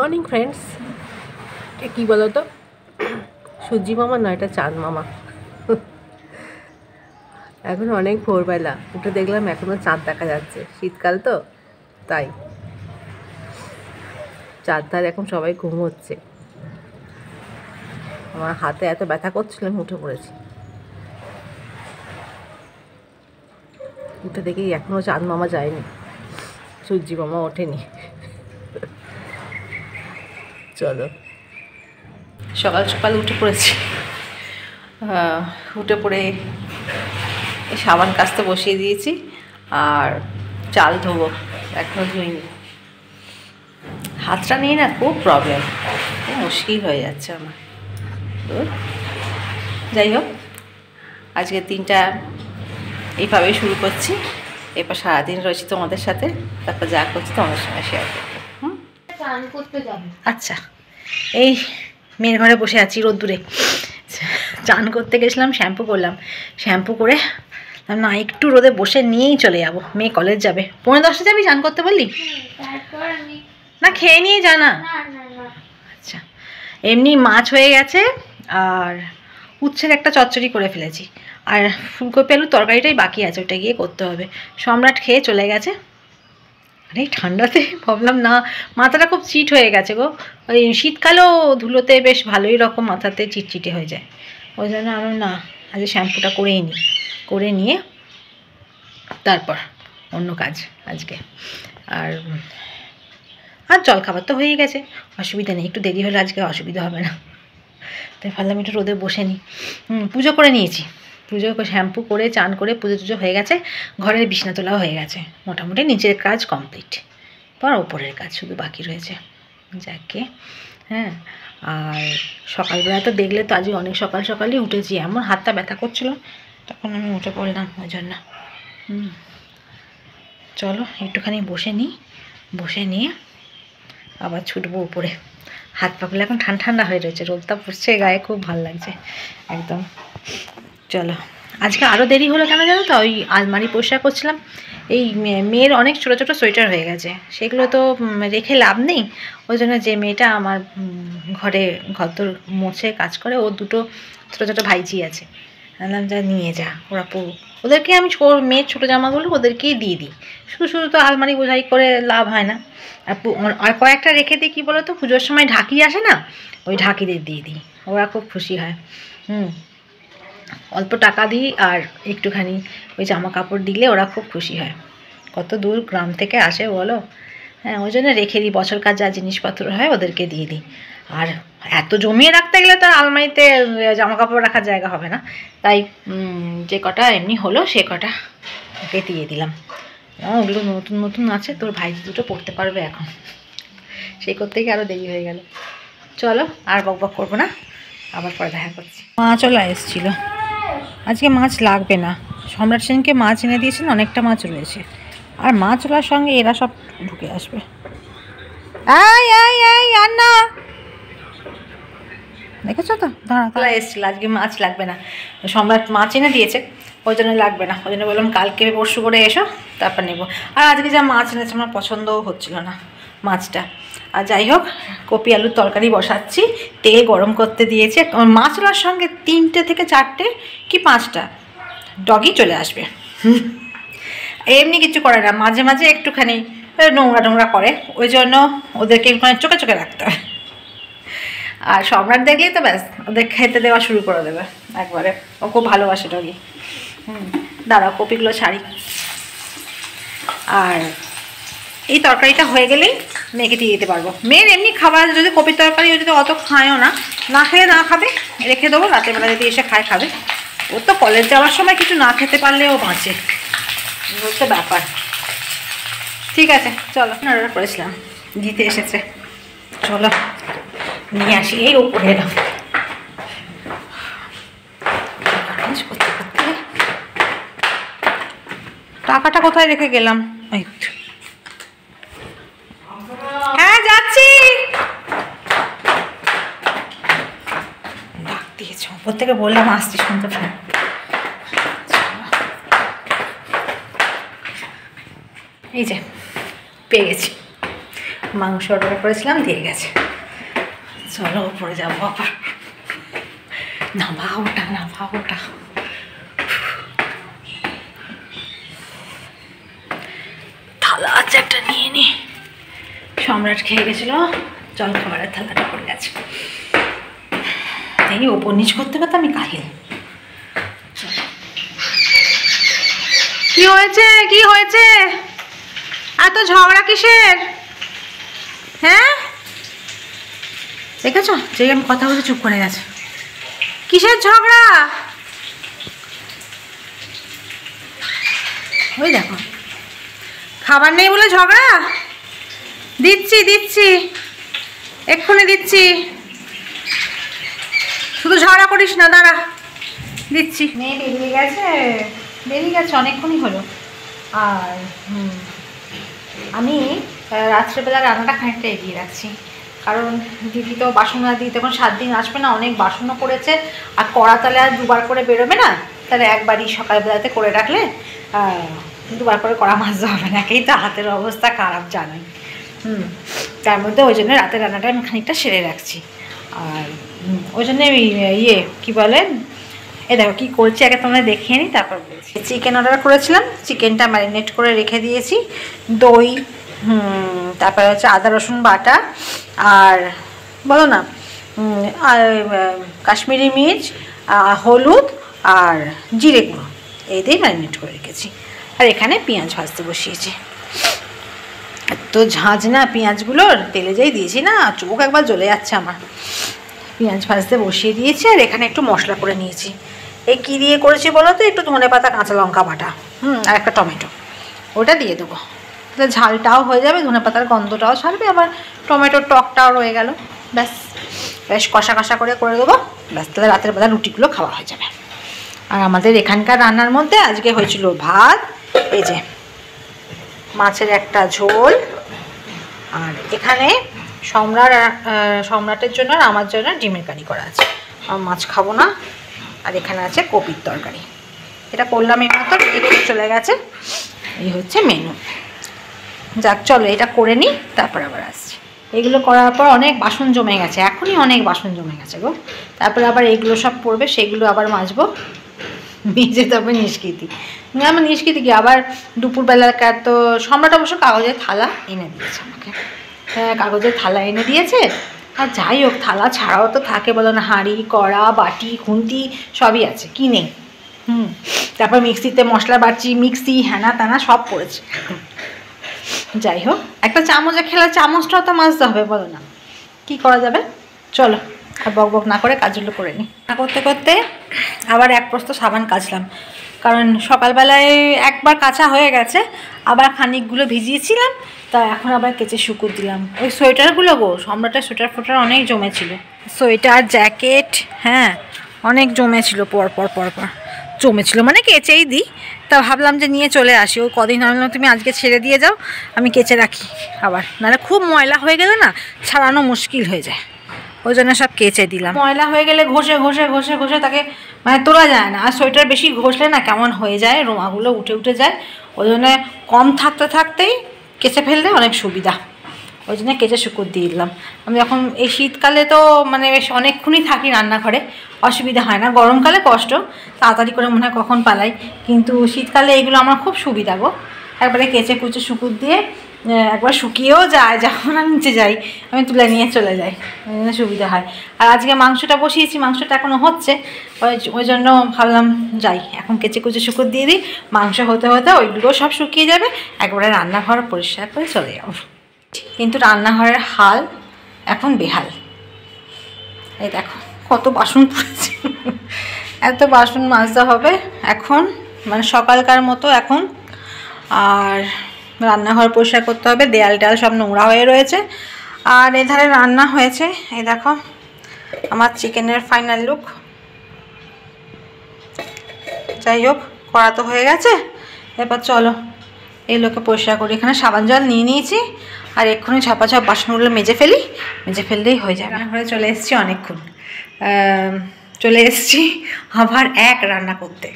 Morning friends, কি বলো তো, সূর্যি মামা নয়, এটা চাঁদ মামা। এখন অনেক ভোরবেলা উঠে দেখলাম এখনও চাঁদ দেখা যাচ্ছে, শীতকাল তো তাই চাঁদ ধারে এখন সবাই ঘুমোচ্ছে। আমার হাতে এত ব্যথা করছিল, আমি উঠে পড়েছি। উঠে দেখি এখনও চাঁদ মামা যায়নি, সূর্যি মামা ওঠেনি। চলো, সকাল সকাল উঠে পড়েছি। উঠে পড়ে সাবান কাচতে বসিয়ে দিয়েছি, আর চাল ধোবো, এখনও ধুইনি। হাতটা নিয়ে না খুব প্রবলেম, খুব মুশকিল হয়ে যাচ্ছে আমার। তো যাই হোক, আজকের দিনটা এইভাবেই শুরু করছি। এরপর সারাদিন রয়েছি তোমাদের সাথে, তারপর যা করছি তোমাদের সঙ্গে শেয়ার করবো। আচ্ছা, এই মেয়ের ঘরে বসে আছি রোদ্দুরে। চান করতে গেছিলাম, শ্যাম্পু করলাম, শ্যাম্পু করে না একটু রোদে বসে নিয়েই চলে যাবো। মেয়ে কলেজ যাবে, 9:30 যাবি চান করতে বললি? না খেয়ে নিয়ে জানা। আচ্ছা, এমনি মাছ হয়ে গেছে, আর উচ্ছের একটা চচ্চড়ি করে ফেলেছি, আর ফুলকপি আলুর তরকারিটাই বাকি আছে, ওটা গিয়ে করতে হবে। সম্রাট খেয়ে চলে গেছে। আরে ঠান্ডাতে ভাবলাম না, মাথাটা খুব চিট হয়ে গেছে গো। ওই শীতকালেও ধুলোতে বেশ ভালোই রকম মাথাতে চিটচিটে হয়ে যায়, ওই জন্য আমি না আজকে শ্যাম্পুটা করেই নিই, করে নিয়ে তারপর অন্য কাজ আজকে। আর জলখাবার তো হয়েই গেছে, অসুবিধা নেই, একটু দেরি হলে আজকে অসুবিধা হবে না। তাই ভাবলাম একটু রোদে বসে নিই। পুজো করে নিয়েছি, পুজো শ্যাম্পু করে চান করে পুজো টুজো হয়ে গেছে, ঘরের বিছনা তোলাও হয়ে গেছে, মোটামুটি নিচের কাজ কমপ্লিট, পর ওপরের কাজ শুধু বাকি রয়েছে। যাকে হ্যাঁ, আর সকালবেলা তো দেখলে তো আজকে অনেক সকাল সকালই উঠেছি, এমন হাতটা ব্যথা করছিল, তখন আমি উঠে পড়লাম ওই জন্য। চলো একটুখানি বসে নিই, বসে নিয়ে আবার ছুটবো উপরে। হাত পাগুলো এখন ঠান্ডা ঠান্ডা হয়ে রয়েছে, রোদটা পড়ছে গায়ে, খুব ভালো লাগছে একদম। চলো, আজকে আরও দেরি হলো কেন জানো তো, ওই আলমারি পরিষ্কার করছিলাম। এই মেয়ের অনেক ছোটো ছোটো সোয়েটার হয়ে গেছে, সেগুলো তো রেখে লাভ নেই, ওই জন্য যে মেয়েটা আমার ঘরে ঘরদোর মোছে কাজ করে, ওর দুটো ছোটো ছোটো ভাইঝি আছে, বললাম যা নিয়ে যা, ওরা পড়ুক। ওদেরকে আমি মেয়ের ছোটো জামাগুলো ওদেরকেই দিয়ে দিই, শুধু শুধু তো আলমারি বোঝাই করে লাভ হয় না। আর কয়েকটা রেখে দিই, কী বলো তো, পুজোর সময় ঢাকি আসে না, ওই ঢাকিদের দিয়ে দিই, ওরা খুব খুশি হয়। অল্প টাকা দিই, আর একটুখানি ওই জামা কাপড় দিলে ওরা খুব খুশি হয়। কত দূর গ্রাম থেকে আসে বলো, হ্যাঁ, ওই জন্য রেখে দিই, বছরকার যা জিনিসপত্র হয় ওদেরকে দিয়ে দিই। আর এত জমিয়ে রাখতে গেলে তো আলমারিতে জামা কাপড় রাখার জায়গা হবে না, তাই যে কটা এমনি হলো সে কটা ওকে দিয়ে দিলাম। ওগুলো নতুন নতুন আছে, তোর ভাই দুটো পড়তে পারবে এখন, সেই করতে গিয়ে আরও দেরি হয়ে গেল। চলো আর বক বক করবো না, আবার পরে দেখা করছি। মাছ চলে এসেছিলো, আজকে মাছ লাগবে না, সম্রাট সেনকে মাছ এনে দিয়েছেন, অনেকটা মাছ রয়েছে, আর মাছ ওলার সঙ্গে এরা সব ঢুকে আসবে। আয় আয় আয় আর না, দেখেছো তো, দাঁড়া এসেছিলো, আজকে মাছ লাগবে না, সম্রাট মাছ এনে দিয়েছে, ওই জন্য লাগবে না, ওই জন্য বললাম কালকে পরশু করে এসো, তারপর নেবো। আর আজকে যা মাছ এনেছে আমার পছন্দও হচ্ছিল না মাছটা। আর যাই হোক, কপি আলুর তরকারি বসাচ্ছি, তেল গরম করতে দিয়েছি। মাছলার সঙ্গে 3টে থেকে 4টে কি 5টা ডগি চলে আসবে, এমনি কিছু করে না, মাঝে মাঝে একটুখানি নোংরা টোংরা করে, ওই জন্য ওদেরকে একটুখানি চোখে চোখে রাখতে হয়। আর সম্রাট দেখলেই তো ব্যাস ওদের খেতে দেওয়া শুরু করে দেবে একবারে, ও খুব ভালোবাসে ডগি। দাঁড়াও কপিগুলো ছাড়ি। আর এই তরকারিটা হয়ে গেলেই মেয়েকে দিয়ে দিতে পারবো। মেয়ের এমনি খাবার যদি কপির তরকারি যদি অত খায়ও না, না খেলে না খাবে, রেখে দেবো, রাতের বেলা যদি এসে খাবে। ও তো কলেজ যাওয়ার সময় কিছু না খেতে পারলে ও বাঁচে, হচ্ছে ব্যাপার। ঠিক আছে চলো, অর্ডার করেছিলাম, দিতে এসেছে, চলো নিয়ে আসি। এই উপরে এলাম, করতে করতে টাকাটা কোথায় রেখে গেলাম, হ্যাঁ যাচ্ছি, ডাক দিয়েছ, ওপর থেকে বললাম আসছি, শুনতে পাই। এই যে পেয়ে গেছি, মাংস অর্ডার করেছিলাম, দিয়ে গেছে। চলো উপরে যাবো আবার। নামা ওটা থালা আছে একটা, নিয়ে নি। সম্রাট খেয়ে গেছিল, জল খাবারের থালাটা পড়ে গেছে। এই ওপর নিচ করতে করতে আমি কাহিল। কি হয়েছে এত ঝগড়া কিসের? হ্যাঁ দেখেছ, যে আমি কথা বলতে চুপ করে গেছে। কিসের ঝগড়া? ওই দেখো, খাবার নেই বলে ঝগড়া। দিচ্ছি এক্ষুনি দিচ্ছি, শুধু ঝগড়া করিস না, দাঁড়া দিচ্ছি। মেয়ে বেরিয়ে গেছে অনেকক্ষণই হলো। আর আমি রাত্রেবেলা রান্নাটা খানিকটা এগিয়ে রাখছি, কারণ দিদি তো বাসন না দিই, তখন 7 দিন আসবে না, অনেক বাসনও পড়েছে। আর কড়া তালে আর 2বার করে বেরোবে না, তাহলে একবারই সকালবেলাতে করে রাখলে 2বার করে কড়া মাজতে হবে না। একেই তো হাতের অবস্থা খারাপ জানাই। তার মধ্যে ওই জন্য রাতের রান্নাটা আমি খানিকটা সেরে রাখছি। আর ওই জন্যে কী বলে, দেখো কী করছি, আগে তোমরা দেখিয়ে নিই তারপর বলছি। চিকেন অর্ডার করেছিলাম, চিকেনটা ম্যারিনেট করে রেখে দিয়েছি। দই, তারপরে হচ্ছে আদা রসুন বাটা, আর বলো না আর কাশ্মীরি মির্চ, হলুদ আর জিরে গুঁড়ো, এই দিয়ে ম্যারিনেট করে রেখেছি। আর এখানে পেঁয়াজ ভাজতে বসিয়েছি। এত ঝাঁঝ না পেঁয়াজগুলোর, তেলে যেই দিয়েছি না, চোখ একবার জ্বলে যাচ্ছে আমার। পেঁয়াজ ভাজতে বসিয়ে দিয়েছি। আর এখানে একটু মশলা করে নিয়েছি। এই কী দিয়ে করেছি বলো তো, একটু ধনেপাতা, কাঁচা লঙ্কা বাটা, আর একটা টমেটো, ওটা দিয়ে দেবো। তাহলে ঝালটাও হয়ে যাবে, ধনেপাতার গন্ধটাও ছাড়বে, আবার টমেটোর টকটাও রয়ে গেল। ব্যাস, বেশ কষা করে দেবো। ব্যাস, তাহলে রাতের বেলা রুটিগুলো খাওয়া হয়ে যাবে। আর আমাদের এখানকার রান্নার মধ্যে আজকে হয়েছিল ভাত, এই যে মাছের একটা ঝোল, আর এখানে সম্রাটের জন্য আর আমার জন্য ডিমের কারি করা আছে। আমি মাছ খাবো না। আর এখানে আছে কপির তরকারি। এটা করলাম এই মাত্র, চলে গেছে। এই হচ্ছে মেনু। যাক চলো এটা করে নিই, তারপর আবার আসছি। এগুলো করার পর অনেক বাসন জমে গেছে, এখনই অনেক বাসন জমে গেছে গো। তারপরে আবার এগুলো সব পড়বে, সেগুলো আবার মাজবো, মেজে তবে নিষ্কৃতি। আমার নিষ্কৃতি কি, আবার দুপুরবেলাকার তো সম্রাট অবশ্য কাগজের থালা এনে দিয়েছে আমাকে। হ্যাঁ, কাগজের থালা এনে দিয়েছে। আর যাই হোক, থালা ছাড়াও তো থাকে বলো না, হাঁড়ি, কড়া, বাটি, খুন্তি সবই আছে, কি নেই? তারপর মিক্সিতে মশলা বাটছি, মিক্সি হ্যানা তানা সব পড়েছে। যাই হোক, একটা চামচে খেলে চামচটাও তো মাজতে হবে বলো না, কি করা যাবে। চলো আর বক না করে কাজগুলো করে নিই। করতে করতে আবার এক প্রস্ত সাবান কাচলাম, কারণ সকালবেলায় একবার কাঁচা হয়ে গেছে, আবার খানিকগুলো ভিজিয়েছিলাম, তা এখন আবার কেচে শুকুর দিলাম। ওই সোয়েটারগুলো গো, সম্রাটের সোয়েটার অনেক জমেছিল, সোয়েটার জ্যাকেট, হ্যাঁ অনেক জমেছিল, পর জমেছিল মানে কেচেই দিই। তা ভাবলাম যে নিয়ে চলে আসি, ওই কদিন হলো, তুমি আজকে ছেড়ে দিয়ে যাও, আমি কেচে রাখি। আবার নাহলে খুব ময়লা হয়ে গেলে না ছাড়ানো মুশকিল হয়ে যায়, ওই জন্য সব কেচে দিলাম। ময়লা হয়ে গেলে ঘষে তাকে মানে তোলা যায় না। আর সোয়েটার বেশি ঘষলে না কেমন হয়ে যায়, রোমাগুলো উঠে যায়। ওই জন্য কম থাকতেই কেচে ফেললে অনেক সুবিধা, ওই জন্য কেচে শুকুর দিয়ে দিলাম। আমি যখন এই শীতকালে তো মানে বেশ অনেকক্ষণই থাকি রান্নাঘরে, অসুবিধা হয় না। গরমকালে কষ্ট, তাড়াতাড়ি করে মনে হয় কখন পালাই, কিন্তু শীতকালে এইগুলো আমার খুব সুবিধা গো। একবারে কেচে কুচে শুকুর দিয়ে একবার শুকিয়েও যায়, যখন আমি নিচে যাই আমি তুলে নিয়ে চলে যাই, ওই জন্য সুবিধা হয়। আর আজকে মাংসটা বসিয়েছি, মাংসটা এখনও হচ্ছে, ওই জন্য ভাবলাম যাই এখন কেচে কুচে শুকুর দিয়ে দিই, মাংস হতে ওইগুলো সব শুকিয়ে যাবে, একবারে রান্নাঘর পরিষ্কার করে চলে যাবো। কিন্তু রান্নাঘরের হাল এখন বেহাল। এই দেখো কত বাসন পড়েছে, এত বাসন মাজতে হবে এখন, মানে সকালকার মতো এখন। আর রান্নাঘর পরিষ্কার করতে হবে, দেয়াল টেয়াল সব নোংরা হয়ে রয়েছে। আর এধারে রান্না হয়েছে, এই দেখো আমার চিকেনের ফাইনাল লুক। যাই হোক, করা তো হয়ে গেছে, এবার চলো এগুলোকে পরিষ্কার করি। এখানে সাবান জল নিয়ে নিয়েছি, আর এক্ষুনি ছাপাছাপ বাসনগুলো মেজে ফেললেই হয়ে যাবে। রান্নাঘরে চলে এসেছি, অনেকক্ষণ চলে এসেছি আবার রান্না করতে।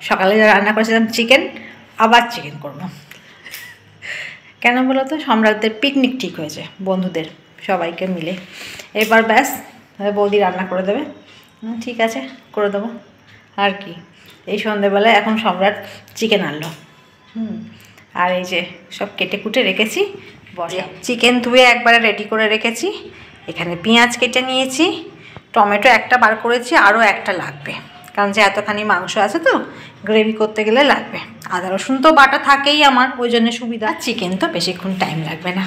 সকালে রান্না করেছিলাম চিকেন, আবার চিকেন করব। কেন বলো তো, সম্রাটদের পিকনিক ঠিক হয়েছে বন্ধুদের সবাইকে মিলে। এবার ব্যাস বৌদি রান্না করে দেবে। ঠিক আছে, করে দেবো। আর কি, এই সন্ধ্যেবেলায় এখন সম্রাট চিকেন আনলো। আর এই যে সব কেটে কুটে রেখেছি, বসে চিকেন ধুয়ে একবারে রেডি করে রেখেছি। এখানে পেঁয়াজ কেটে নিয়েছি, টমেটো একটা বার করেছি, আরও একটা লাগবে, কারণ যে এতখানি মাংস আছে তো গ্রেভি করতে গেলে লাগবে। আদা রসুন তো বাটা থাকেই আমার, ওই জন্য সুবিধা। চিকেন তো বেশিক্ষণ টাইম লাগবে না,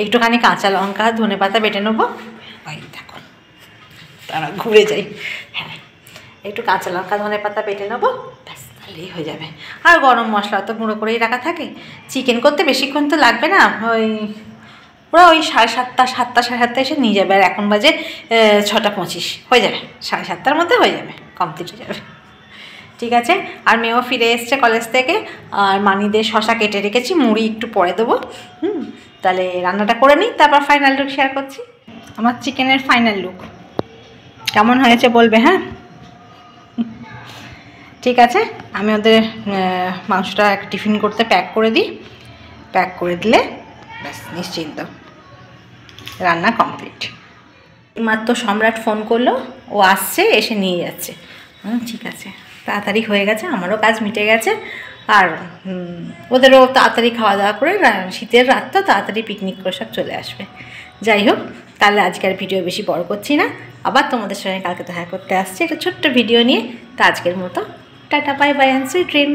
একটুখানি কাঁচা লঙ্কা ধনে পাতা বেটে নেবো। ওই দেখো, তারা ঘুরে যাই। হ্যাঁ, একটু কাঁচা লঙ্কা ধনে পাতা বেটে নেবো, ব্যাস তাহলেই হয়ে যাবে। আর গরম মশলা তো গুঁড়ো করেই রাখা থাকে। চিকেন করতে বেশিক্ষণ তো লাগবে না, ওরা ওই 7:30 7:30 এসে নিয়ে যাবে। আর এখন বাজে 6:25, হয়ে যাবে, 7:30 মধ্যে হয়ে যাবে, কমপ্লিট হয়ে যাবে। ঠিক আছে। আর মেয়েও ফিরে এসছে কলেজ থেকে, আর মানিদের শশা কেটে রেখেছি, মুড়ি একটু পরে দেবো। তাহলে রান্নাটা করে নিই, তারপর ফাইনাল লুক শেয়ার করছি। আমার চিকেনের ফাইনাল লুক কেমন হয়েছে বলবে, হ্যাঁ? ঠিক আছে, আমি ওদের মাংসটা টিফিন করতে প্যাক করে দিই। প্যাক করে দিলে ব্যাস নিশ্চিন্ত, রান্না কমপ্লিট। মাত্র সম্রাট ফোন করলো, ও আসছে, এসে নিয়ে যাচ্ছে। ঠিক আছে, তাড়াতাড়ি হয়ে গেছে, আমারও কাজ মিটে গেছে। আর ওদেরও তাড়াতাড়ি খাওয়া দাওয়া করে শীতের রাতটা তাড়াতাড়ি পিকনিক করে সব চলে আসবে। যাই হোক, তাহলে আজকের ভিডিও বেশি বড় করছি না, আবার তোমাদের সঙ্গে কালকে দেখা করতে আসছি একটা ছোট্ট ভিডিও নিয়ে। তো আজকের মতো tata, bye bye, and sweet dream.